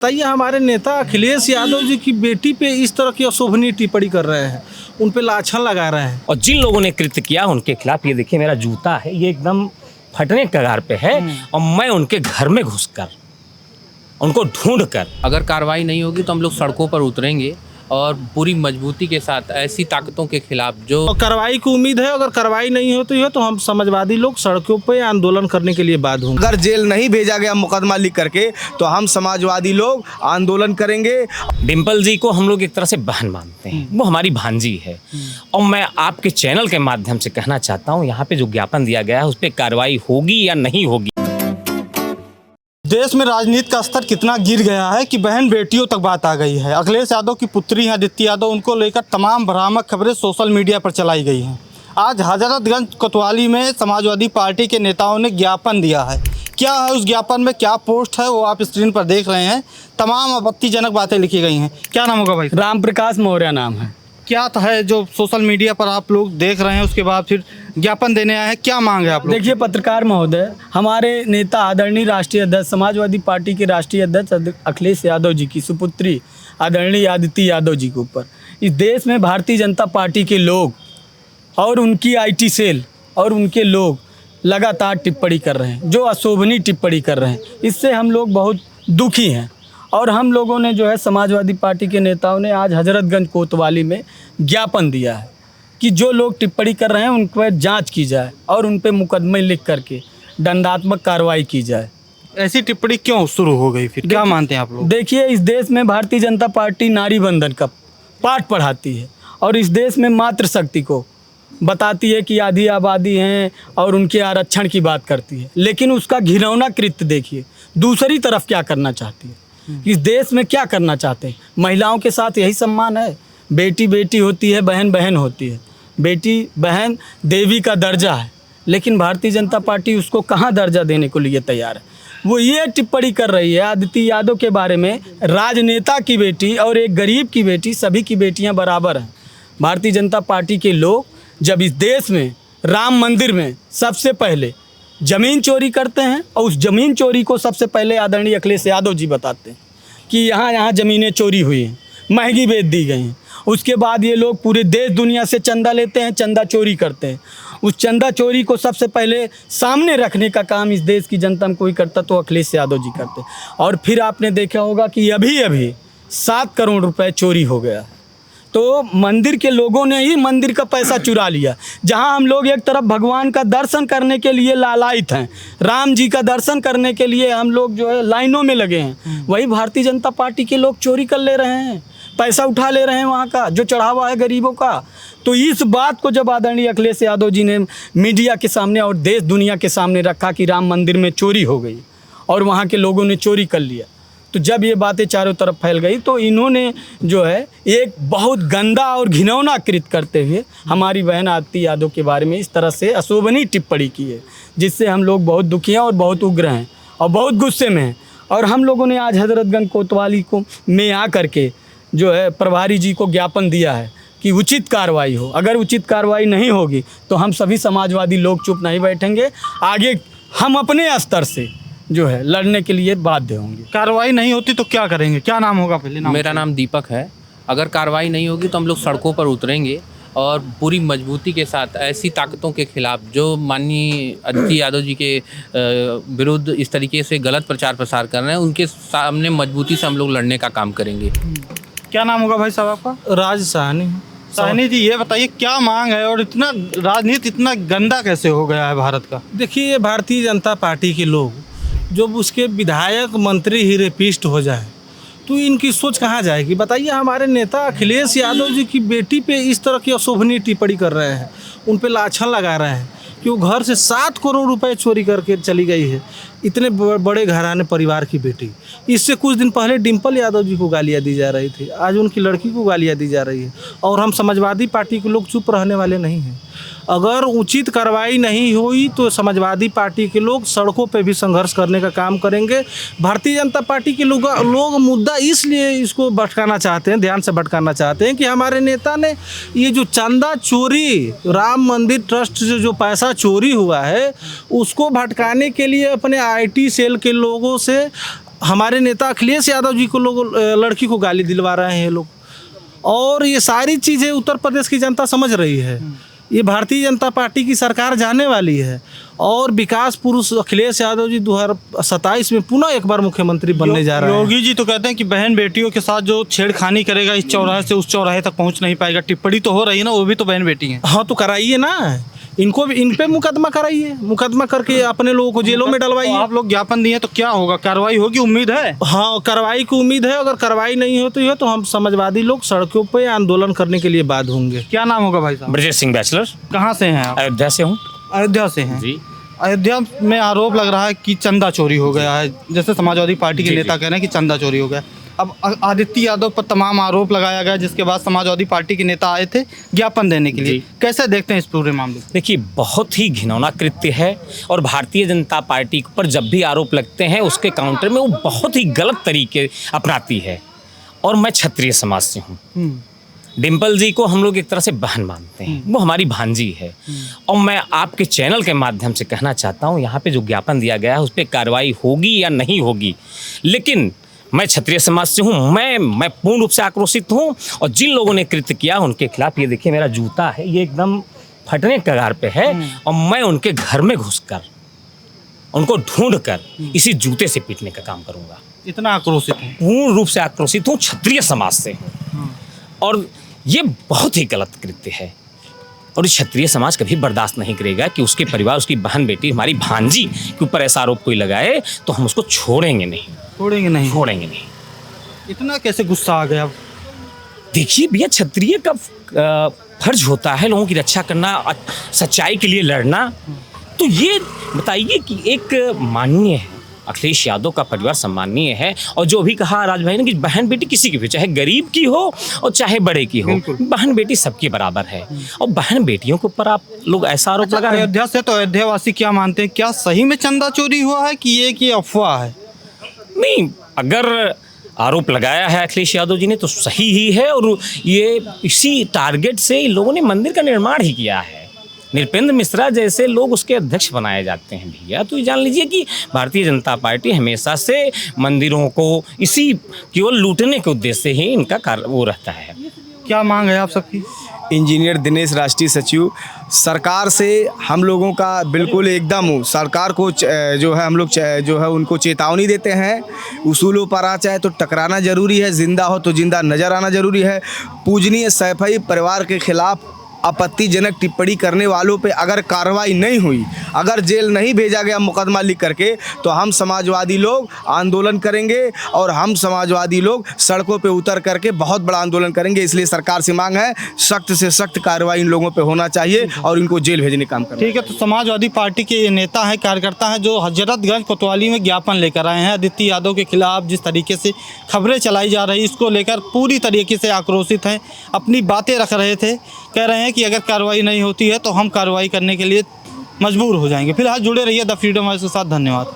बताइए, हमारे नेता अखिलेश यादव जी की बेटी पे इस तरह की अशोभनीय टिप्पणी कर रहे हैं, उन पे लाछन लगा रहे हैं। और जिन लोगों ने कृत्य किया उनके खिलाफ, ये देखिए मेरा जूता है, ये एकदम फटने के कगार पे है और मैं उनके घर में घुसकर उनको ढूंढ कर, अगर कार्रवाई नहीं होगी तो हम लोग सड़कों पर उतरेंगे और पूरी मजबूती के साथ ऐसी ताकतों के खिलाफ जो और कार्रवाई की उम्मीद है। अगर कार्रवाई नहीं होती है तो हम समाजवादी लोग सड़कों पे आंदोलन करने के लिए बाध्य होंगे। अगर जेल नहीं भेजा गया मुकदमा लिख करके तो हम समाजवादी लोग आंदोलन करेंगे। डिम्पल जी को हम लोग एक तरह से बहन मानते हैं, वो हमारी भांजी है। और मैं आपके चैनल के माध्यम से कहना चाहता हूँ, यहाँ पे जो ज्ञापन दिया गया है उस पर कार्रवाई होगी या नहीं होगी। देश में राजनीति का स्तर कितना गिर गया है कि बहन बेटियों तक बात आ गई है। अखिलेश यादव की पुत्री हैं अदिति यादव, उनको लेकर तमाम भ्रामक खबरें सोशल मीडिया पर चलाई गई हैं। आज हजरतगंज कोतवाली में समाजवादी पार्टी के नेताओं ने ज्ञापन दिया है। क्या है उस ज्ञापन में, क्या पोस्ट है, वो आप स्क्रीन पर देख रहे हैं। तमाम आपत्तिजनक बातें लिखी गई हैं। क्या नाम होगा भाई? राम प्रकाश मौर्य नाम है। क्या है जो सोशल मीडिया पर आप लोग देख रहे हैं, उसके बाद फिर ज्ञापन देने आए हैं, क्या मांग है आप लोग? देखिए पत्रकार महोदय, हमारे नेता आदरणीय राष्ट्रीय अध्यक्ष समाजवादी पार्टी के राष्ट्रीय अध्यक्ष अखिलेश यादव जी की सुपुत्री आदरणीय आदिति यादव जी के ऊपर इस देश में भारतीय जनता पार्टी के लोग और उनकी IT सेल और उनके लोग लगातार टिप्पणी कर रहे हैं, जो अशोभनीय टिप्पणी कर रहे हैं। इससे हम लोग बहुत दुखी हैं और हम लोगों ने जो है समाजवादी पार्टी के नेताओं ने आज हजरतगंज कोतवाली में ज्ञापन दिया है कि जो लोग टिप्पणी कर रहे हैं उन पर जांच की जाए और उन पर मुकदमे लिख करके दंडात्मक कार्रवाई की जाए। ऐसी टिप्पणी क्यों शुरू हो गई फिर, क्या मानते हैं आप लोग? देखिए, इस देश में भारतीय जनता पार्टी नारी बंधन का पाठ पढ़ाती है और इस देश में मातृशक्ति को बताती है कि आधी आबादी हैं और उनके आरक्षण की बात करती है। लेकिन उसका घिनौना कृत्य देखिए, दूसरी तरफ क्या करना चाहती है। इस देश में क्या करना चाहते हैं? महिलाओं के साथ यही सम्मान है। बेटी बेटी होती है, बहन बहन होती है। बेटी बहन देवी का दर्जा है, लेकिन भारतीय जनता पार्टी उसको कहाँ दर्जा देने को लिए तैयार है। वो ये टिप्पणी कर रही है आदिति यादव के बारे में, राजनेता की बेटी और एक गरीब की बेटी, सभी की बेटियां बराबर हैं। भारतीय जनता पार्टी के लोग जब इस देश में राम मंदिर में सबसे पहले ज़मीन चोरी करते हैं और उस ज़मीन चोरी को सबसे पहले आदरणीय अखिलेश यादव जी बताते हैं कि यहाँ ज़मीनें चोरी हुई हैं, महंगी बेच दी गई हैं। उसके बाद ये लोग पूरे देश दुनिया से चंदा लेते हैं, चंदा चोरी करते हैं। उस चंदा चोरी को सबसे पहले सामने रखने का काम इस देश की जनता में कोई करता तो अखिलेश यादव जी करते। और फिर आपने देखा होगा कि अभी 7 करोड़ रुपए चोरी हो गया। तो मंदिर के लोगों ने ही मंदिर का पैसा चुरा लिया। जहां हम लोग एक तरफ भगवान का दर्शन करने के लिए लालायित हैं, राम जी का दर्शन करने के लिए हम लोग जो है लाइनों में लगे हैं, वही भारतीय जनता पार्टी के लोग चोरी कर ले रहे हैं, पैसा उठा ले रहे हैं वहाँ का जो चढ़ावा है गरीबों का। तो इस बात को जब आदरणीय अखिलेश यादव जी ने मीडिया के सामने और देश दुनिया के सामने रखा कि राम मंदिर में चोरी हो गई और वहाँ के लोगों ने चोरी कर लिया, तो जब ये बातें चारों तरफ फैल गई तो इन्होंने जो है एक बहुत गंदा और घिनौना कृत्य करते हुए हमारी बहन आदिति यादव के बारे में इस तरह से अशोभनीय टिप्पणी की है, जिससे हम लोग बहुत दुखी हैं और बहुत उग्र हैं और बहुत गुस्से में हैं। और हम लोगों ने आज हजरतगंज कोतवाली को में आकर के जो है प्रभारी जी को ज्ञापन दिया है कि उचित कार्रवाई हो। अगर उचित कार्रवाई नहीं होगी तो हम सभी समाजवादी लोग चुप नहीं बैठेंगे, आगे हम अपने स्तर से जो है लड़ने के लिए बाध्य होंगे। कार्रवाई नहीं होती तो क्या करेंगे? क्या नाम होगा पहले? मेरा नाम दीपक है। अगर कार्रवाई नहीं होगी तो हम लोग सड़कों पर उतरेंगे और पूरी मजबूती के साथ ऐसी ताकतों के खिलाफ जो माननीय आदिति यादव जी के विरुद्ध इस तरीके से गलत प्रचार प्रसार कर रहे हैं, उनके सामने मजबूती से हम लोग लड़ने का काम करेंगे। क्या नाम होगा भाई साहब आपका? राज साहनी। साहनी जी, ये बताइए क्या मांग है और इतना राजनीति इतना गंदा कैसे हो गया है भारत का? देखिए, भारतीय जनता पार्टी के लोग जब उसके विधायक मंत्री ही रेपिस्ट हो जाए तो इनकी सोच कहाँ जाएगी? बताइए, हमारे नेता अखिलेश यादव जी की बेटी पे इस तरह की अशोभनीय टिप्पणी कर रहे हैं, उन पे लाछन लगा रहे हैं कि वो घर से 7 करोड़ रुपए चोरी करके चली गई है। इतने बड़े घराने परिवार की बेटी। इससे कुछ दिन पहले डिम्पल यादव जी को गालियाँ दी जा रही थी, आज उनकी लड़की को गालियाँ दी जा रही है। और हम समाजवादी पार्टी के लोग चुप रहने वाले नहीं हैं। अगर उचित कार्रवाई नहीं हुई तो समाजवादी पार्टी के लोग सड़कों पे भी संघर्ष करने का काम करेंगे। भारतीय जनता पार्टी के लोग मुद्दा इसलिए इसको भटकाना चाहते हैं, ध्यान से भटकाना चाहते हैं कि हमारे नेता ने ये जो चंदा चोरी, राम मंदिर ट्रस्ट से जो पैसा चोरी हुआ है, उसको भटकाने के लिए अपने IT सेल के लोगों से हमारे नेता अखिलेश यादव जी को लोग लड़की को गाली दिलवा रहे हैं ये लोग, और ये सारी चीज़ें उत्तर प्रदेश की जनता समझ रही है। ये भारतीय जनता पार्टी की सरकार जाने वाली है और विकास पुरुष अखिलेश यादव जी 2027 में पुनः एक बार मुख्यमंत्री बनने जा रहे हैं। योगी जी तो कहते हैं कि बहन बेटियों के साथ जो छेड़खानी करेगा इस चौराहे से उस चौराहे तक पहुंच नहीं पाएगा। टिप्पणी तो हो रही है ना, वो भी तो बहन बेटी हैं। हाँ तो कराइए ना, इनको भी, इन पे मुकदमा कराइए, मुकदमा करके अपने लोगों को जेलों में डलवाइए। आप लोग ज्ञापन दिए तो क्या होगा, कार्रवाई होगी, उम्मीद है? हाँ कार्रवाई की उम्मीद है। अगर कार्रवाई नहीं होती है तो हम समाजवादी लोग सड़कों पे आंदोलन करने के लिए बाध्य होंगे। क्या नाम होगा भाई साहब? ब्रजेश सिंह बैचलर, कहाँ से हैं आप? अयोध्या से हूँ। अयोध्या से हैं जी। अयोध्या में आरोप लग रहा है कि चंदा चोरी हो गया है, जैसे समाजवादी पार्टी के नेता कह रहे हैं कि चंदा चोरी हो गया। अब आदित्य यादव पर तमाम आरोप लगाया गया, जिसके बाद समाजवादी पार्टी के नेता आए थे ज्ञापन देने के लिए। कैसे देखते हैं इस पूरे मामले? देखिए, बहुत ही घिनौना कृत्य है और भारतीय जनता पार्टी पर जब भी आरोप लगते हैं उसके काउंटर में वो बहुत ही गलत तरीके अपनाती है। और मैं क्षत्रिय समाज से हूँ। डिम्पल जी को हम लोग एक तरह से बहन मानते हैं, वो हमारी भांजी है। और मैं आपके चैनल के माध्यम से कहना चाहता हूँ, यहाँ पे जो ज्ञापन दिया गया है उस पर कार्रवाई होगी या नहीं होगी, लेकिन मैं क्षत्रिय समाज से हूँ, मैं पूर्ण रूप से आक्रोशित हूँ। और जिन लोगों ने कृत्य किया उनके खिलाफ, ये देखिए मेरा जूता है, ये एकदम फटने के कगार पे है, और मैं उनके घर में घुसकर उनको ढूंढकर इसी जूते से पीटने का काम करूँगा। इतना आक्रोशित है? पूर्ण रूप से आक्रोशित हूँ, क्षत्रिय समाज से हूँ। और ये बहुत ही गलत कृत्य है और इस क्षत्रिय समाज कभी बर्दाश्त नहीं करेगा कि उसके परिवार, उसकी बहन बेटी, हमारी भांजी के ऊपर ऐसा आरोप कोई लगाए, तो हम उसको छोड़ेंगे नहीं। छोड़ेंगे नहीं। इतना कैसे गुस्सा आ गया? देखिए भैया, क्षत्रिय का फर्ज होता है लोगों की रक्षा करना, सच्चाई के लिए लड़ना। तो ये बताइए कि एक माननीय है, अखिलेश यादव का परिवार सम्माननीय है, और जो भी कहा राज भाई ने कि बहन बेटी किसी की भी, चाहे गरीब की हो और चाहे बड़े की हो, बहन बेटी सबके बराबर है। और बहन बेटियों के ऊपर आप लोग ऐसा आरोप लगा रहे हैं। अयोध्या से तो अयोध्यावासी क्या मानते हैं, क्या सही में चंदा चोरी हुआ है कि ये अफवाह है? नहीं, अगर आरोप लगाया है अखिलेश यादव जी ने तो सही ही है, और ये इसी टारगेट से इन लोगों ने मंदिर का निर्माण ही किया है। नृपेंद्र मिश्रा जैसे लोग उसके अध्यक्ष बनाए जाते हैं भैया। तो ये जान लीजिए कि भारतीय जनता पार्टी हमेशा से मंदिरों को इसी केवल लूटने के उद्देश्य से ही इनका कार्य वो रहता है। क्या मांग है आप सबकी? इंजीनियर दिनेश, राष्ट्रीय सचिव। सरकार से हम लोगों का बिल्कुल एकदम, सरकार को जो है हम लोग जो है उनको चेतावनी देते हैं, उसूलों पर आ चाहे तो टकराना जरूरी है, जिंदा हो तो जिंदा नजर आना जरूरी है। पूजनीय सैफई परिवार के खिलाफ आपत्तिजनक टिप्पणी करने वालों पे अगर कार्रवाई नहीं हुई, अगर जेल नहीं भेजा गया मुकदमा लिख करके, तो हम समाजवादी लोग आंदोलन करेंगे और हम समाजवादी लोग सड़कों पे उतर करके बहुत बड़ा आंदोलन करेंगे। इसलिए सरकार से मांग है, सख्त से सख्त कार्रवाई इन लोगों पे होना चाहिए और इनको जेल भेजने का काम करना। ठीक है, तो समाजवादी पार्टी के नेता हैं, कार्यकर्ता हैं, जो हजरतगंज कोतवाली में ज्ञापन लेकर आए हैं आदित्य यादव के खिलाफ। जिस तरीके से खबरें चलाई जा रही, इसको लेकर पूरी तरीके से आक्रोशित हैं, अपनी बातें रख रहे थे। कह रहे हैं कि अगर कार्रवाई नहीं होती है तो हम कार्रवाई करने के लिए मजबूर हो जाएंगे। फिलहाल जुड़े रहिए द फ्रीडम हाउस के साथ। धन्यवाद।